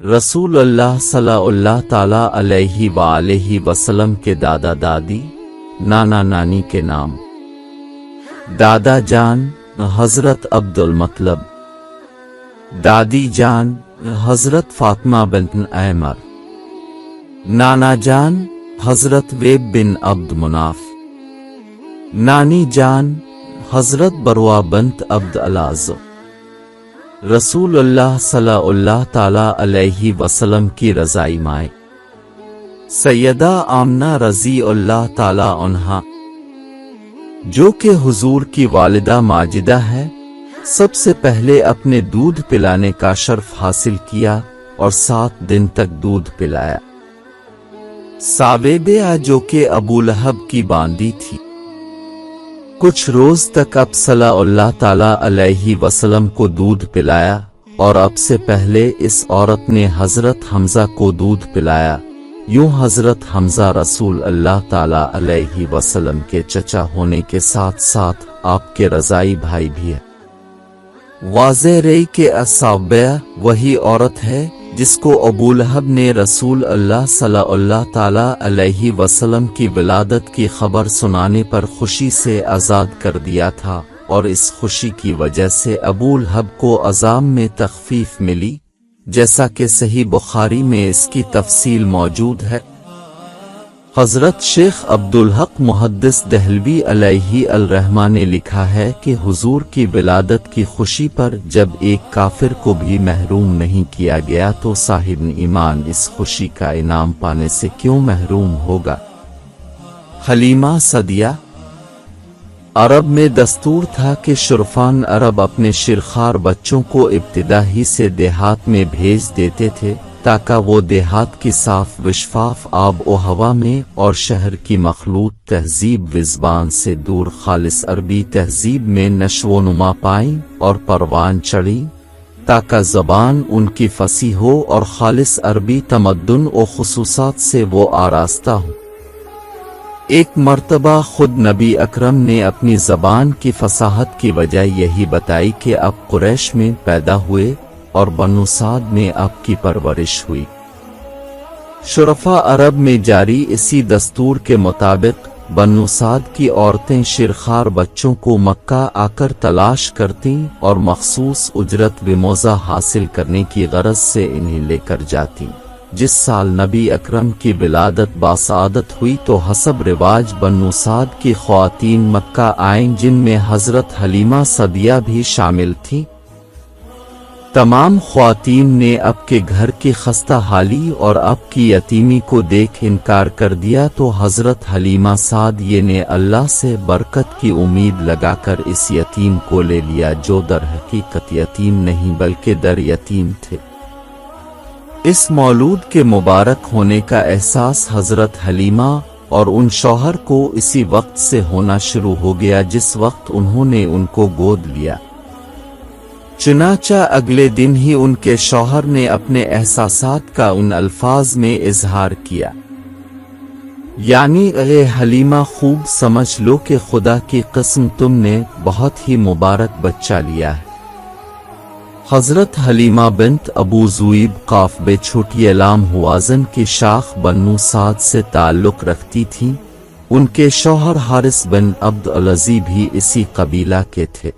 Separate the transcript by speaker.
Speaker 1: رسول اللہ صلی اللہ تعالی علیہ وآلہ وسلم کے دادا دادی نانا نانی کے نام: دادا جان حضرت عبد المطلب، دادی جان حضرت فاطمہ بنت عامر، نانا جان حضرت ویب بن عبد مناف، نانی جان حضرت بروہ بنت عبد العز۔ رسول اللہ صلی اللہ تعالی علیہ وسلم کی رضائی مائیں سیدہ آمنہ رضی اللہ تعالی عنہا، جو کہ حضور کی والدہ ماجدہ ہے، سب سے پہلے اپنے دودھ پلانے کا شرف حاصل کیا اور 7 دن تک دودھ پلایا۔ سابیبہ جو کہ ابو لہب کی باندی تھی، کچھ روز تک اب صلی اللہ تعالی علیہ وسلم کو دودھ پلایا، اور اب سے پہلے اس عورت نے حضرت حمزہ کو دودھ پلایا۔ یوں حضرت حمزہ رسول اللہ تعالی علیہ وسلم کے چچا ہونے کے ساتھ ساتھ آپ کے رضائی بھائی بھی ہے۔ واضح رہی کہ السابیہ وہی عورت ہے جس کو ابو لہب نے رسول اللہ صلی اللہ تعالی علیہ وسلم کی ولادت کی خبر سنانے پر خوشی سے آزاد کر دیا تھا، اور اس خوشی کی وجہ سے ابو لہب کو عذاب میں تخفیف ملی، جیسا کہ صحیح بخاری میں اس کی تفصیل موجود ہے۔ حضرت شیخ عبدالحق محدث دہلوی علیہ الرحمہ نے لکھا ہے کہ حضور کی ولادت کی خوشی پر جب ایک کافر کو بھی محروم نہیں کیا گیا تو صاحب ایمان اس خوشی کا انعام پانے سے کیوں محروم ہوگا؟ حلیمہ سعدیہ۔ عرب میں دستور تھا کہ شرفان عرب اپنے شیرخوار بچوں کو ابتدا ہی سے دیہات میں بھیج دیتے تھے تاکہ وہ دیہات کی صاف و شفاف آب و ہوا میں اور شہر کی مخلوط تہذیب و زبان سے دور خالص عربی تہذیب میں نشو و نما پائیں اور پروان چڑھیں، تاکہ زبان ان کی فصیح ہو اور خالص عربی تمدن و خصوصات سے وہ آراستہ ہو۔ ایک مرتبہ خود نبی اکرم نے اپنی زبان کی فصاحت کی وجہ یہی بتائی کہ آپ قریش میں پیدا ہوئے اور بنو سعد میں آپ کی پرورش ہوئی۔ شرفاء عرب میں جاری اسی دستور کے مطابق بنو سعد کی عورتیں شیرخوار بچوں کو مکہ آ کر تلاش کرتیں اور مخصوص اجرت و موزہ حاصل کرنے کی غرض سے انہیں لے کر جاتیں۔ جس سال نبی اکرم کی ولادت باسعادت ہوئی تو حسب رواج بنو سعد کی خواتین مکہ آئیں، جن میں حضرت حلیمہ سعدیہ بھی شامل تھیں۔ تمام خواتین نے اب کے گھر کی خستہ حالی اور اب کی یتیمی کو دیکھ انکار کر دیا تو حضرت حلیمہ سعدیہ نے اللہ سے برکت کی امید لگا کر اس یتیم کو لے لیا، جو در حقیقت یتیم نہیں بلکہ در یتیم تھے۔ اس مولود کے مبارک ہونے کا احساس حضرت حلیمہ اور ان شوہر کو اسی وقت سے ہونا شروع ہو گیا جس وقت انہوں نے ان کو گود لیا۔ چنانچہ اگلے دن ہی ان کے شوہر نے اپنے احساسات کا ان الفاظ میں اظہار کیا، یعنی اے حلیمہ، خوب سمجھ لو کہ خدا کی قسم تم نے بہت ہی مبارک بچہ لیا ہے۔ حضرت حلیمہ بنت ابو زویب قاف بے چھوٹی علام ہوازن کی شاخ بنو سعد سے تعلق رکھتی تھیں۔ ان کے شوہر حارث بن عبد العزی بھی اسی قبیلہ کے تھے۔